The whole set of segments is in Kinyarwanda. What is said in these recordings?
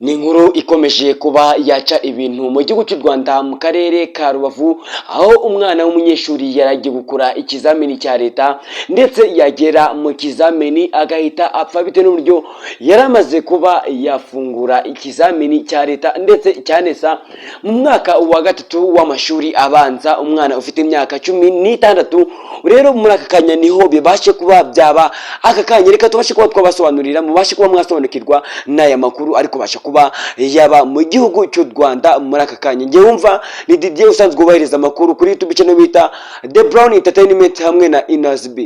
Ni inkuru ikomeje kuba yaca ibintu mu gihugu cy'u Rwanda mu karere ka Rubavu, aho umwana w'umunyeshuri yari agiye gukora ikizamini cya leta ndetse yagera mu kizamini agahita apfa bitewe n'uburyo yari amaze kuba yafungura ikizamini cya leta ndetse cyanesa mu mwaka wa gatatu w'amashuri abanza. Umwana ufite imyaka 16 rero muri aka kanya niho bibashe kuba byaba aka kanya, reka tubashe kuba twabasobanurira mubashe kuba mwasobanukirwa n'aya makuru ariko basha kuba yaba mu gihugu cy'u Rwanda muri aka kanya. Nge wumva ni Didier usanzwe ubahiriza amakuru kuri YouTube channel bita The Brown Entertainment hamwe na Inazb.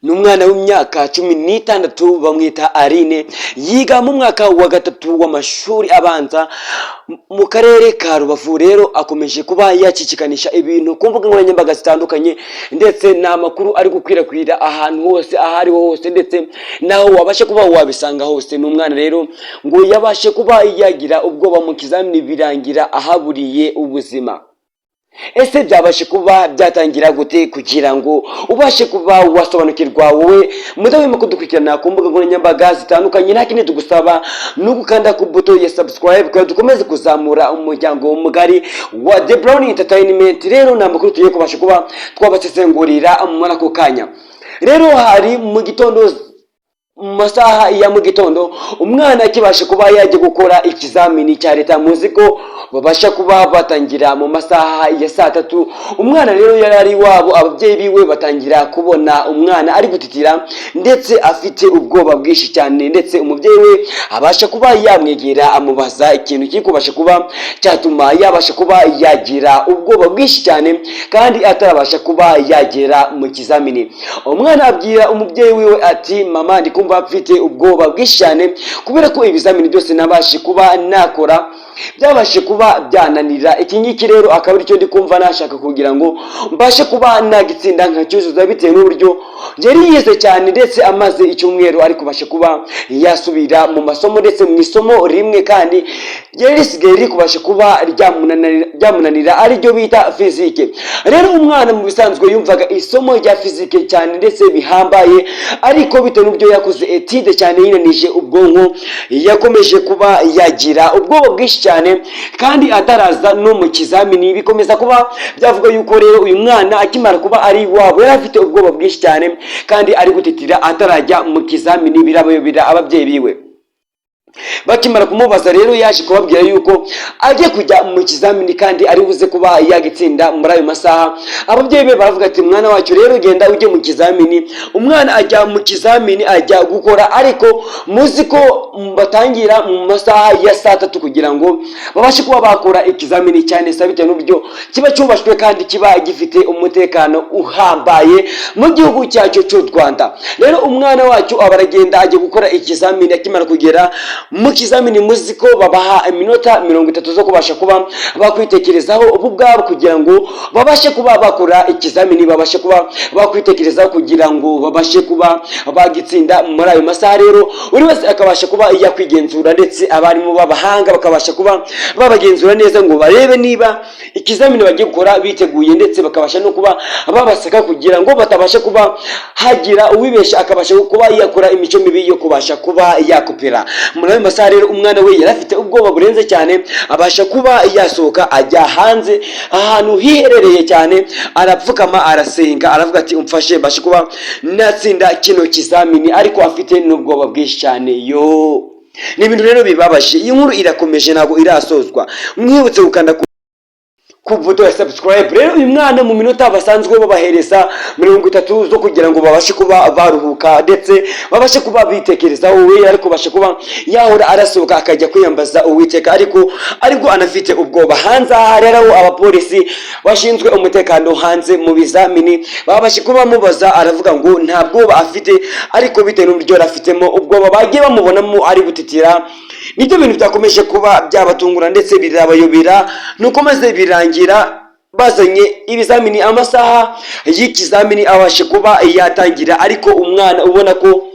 N'umwana w'imyaka 16 bamwita Aline, yiga mu mwaka wa gatatu w'amashuri abanza mu karere ka Rubavu. Rero akomeje kuba yakikikanisha ibintu ku mbuga nkoranyambaga zitandukanye ndetse n'amakuru ari gukwirakwira ahantu hose ahari hose ndetse naho wabashe kuba wabisanga hose. N'umwana rero ngo yabashe kuba yagira ubwoba mu kizamini birangira ahaburiye ubuzima. Ese byabashe kuba byatangira gute kugira ngo ubashe kuba wasobanukirwa wowe mudahwema kudukurikirana ku mbuga nkoranyambaga zitandukanye? Nta kindi tugusaba no gukanda ku buto ya subscribe kugira dukomeze kuzamura umuryango mugari wa The Brown Entertainment. Rero nta makuru tugiye kubasha kuba twabasesengurira muri ako kanya. Rero hari mu gitondo mu masaha ya mu gitondo umwana akibasha kuba yaje gukora ikizamini cya leta. Muzi ko babasha kuba batangira mu masaha ya saa 3. Umwana rero yari ari wabo, ababyeyi biwe batangira kubona umwana ari gutitira ndetse afite ubwoba bwinshi cyane, ndetse umubyeyi we abasha kuba yamwegera amubaza ikintu kiri kubasha kuba cyatuma yabasha kuba yagira ubwoba bwinshi cyane kandi atarabasha kuba yagera mu kizamini. Umwana abwira umubyeyi wiwe ati mama ndi kumva mfite ubwoba bwinshi cyane kubera ko ibizamini byose nabashe kuba nakora byabashe kuba byananira. Iki ngiki rero akaba ari cyo ndi kumva nashaka kugira ngo mbashe kuba nagitsinda nkacyuzuza bitewe n'uburyo yari yize cyane ndetse amaze icyumweru ari kubasha kuba yasubira mu masomo ndetse mu isomo rimwe kandi yari risigaye riri kubasha kuba ryamunanira ari ryo bita physique. Rero umwana mu bisanzwe yumvaga isomo rya physique cyane ndetse bihambaye, ariko bitewe n'uburyo yakoze etide cyane yinanije ubwonko yakomeje kuba yagira ubwoba bwinshi cyane kandi ataraza no mu kizamini. Bikomeza kuba byavuga yuko rero uyu mwana akimara kuba ari wabo yari afite ubwoba bwinshi cyane kandi ari gutitira atarajya mu kizamini. Birabayobera ababyeyi biwe. Bakimara kumubaza rero yaje kubabwira yuko agiye kujya mu kizamini kandi ari buze kuba yagitsinda muri ayo masaha. Ababyeyi be baravuga ati mwana wacu rero genda ujye mu kizamini. Umwana ajya mu kizamini ajya gukora, ariko muzi ko batangira mu masaha ya saa 3 kugira ngo babashe kuba bakora ikizamini cyane bitewe n'uburyo kiba cyubashwe kandi kiba gifite umutekano uhambaye mu gihugu cyacu cy'u Rwanda. Rero umwana wacu abaragenda ajya gukora ikizamini. Akimara kugera mu kizamini muzi ko babaha iminota 30 zo kubasha kuba bakwitekerezaho ubwabo kugira ngo babashe kuba bakora ikizamini, babashe kuba bakwitekerezaho kugira ngo babashe kuba bagitsinda muri ayo masaha. Rero buri wese akabasha kuba yakwigenzura ndetse abarimu b'abahanga bakabasha kuba babagenzura neza ngo barebe niba ikizamini bagiye gukora biteguye, ndetse bakabasha no kuba babasaka kugira ngo batabasha kuba hagira uwibesha akabasha kuba yakora imico mibi yo kubasha kuba yakopera. Muri ayo masaha rero umwana we yari afite ubwoba burenze cyane, abasha kuba yasohoka ajya hanze ahantu hiherereye cyane, arapfukama arasenga aravuga ati umfashe mbashe kuba natsinda kino kizamini, ariko afite n'ubwoba bwinshi cyane. Yo ni ibintu rero bibabaje. Iyi nkuru irakomeje ntabwo irasozwa. Mwibutse gukanda ku buto ya subscribe. Rero uyu mwana mu minota basanzwe babahereza 30 zo kugira ngo babashe kuba baruhuka ndetse babashe kuba bitekerezaho we, ariko bashe kuba yahora arasohoka akajya kwiyambaza Uwiteka, ariko anafite ubwoba. Hanze rero abapolisi bashinzwe umutekano hanze mu bizamini babashe kuba mubaza, aravuga ngo nta bwoba afite, ariko bitewe n'uburyo rafitemo ubwoba bagiye bamubonamo ari gutitira. Nibyo bintu byakomeje kuba byabatungura ndetse birabayobera, nuko maze birangira bazanye ibizamini. Amasaha y'ikizamini abashe kuba yatangira, ariko umwana ubona ko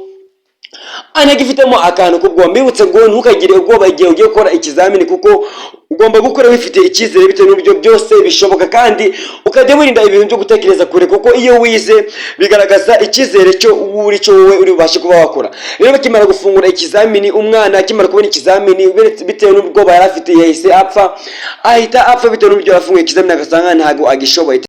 anagifitemo akantu k'ubwoba. Mbibutse ngo ntukagire ubwoba igihe ugiye gukora ikizamini, kuko ugomba gukora wifite icyizere bitewe n'uburyo byose bishoboka, kandi ukajya wirinda ibintu byo gutekereza kure, kuko iyo wize bigaragaza icyizere cyo uri cyo wowe uri bubashe kuba wakora. Rero bakimara gufungura ikizamini, umwana akimara kubona ikizamini bitewe n'ubwoba yari afite, yahise ahita apfa bitewe n'uburyo yafunguye ikizamini agasanga ntabwo agishoboye.